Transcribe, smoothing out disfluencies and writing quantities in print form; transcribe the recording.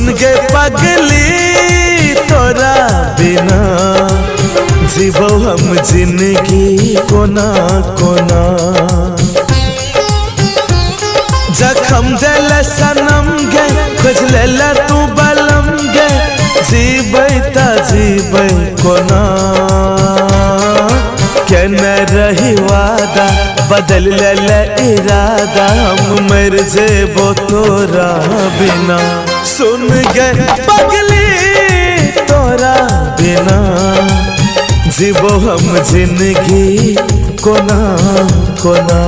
सुन गे पगली तोरा बिना जीवो हम जिंदगी कोना कोना। जखम दिल सनम गे खोज ले तू बलम गे जीबै ता जीबै कोना। केने रही वादा बदल ले इरादा हम मर जेबो तोरा बिना। सुन गे पगली तोरा बिना जीवो हम जिंदगी कोना कोना।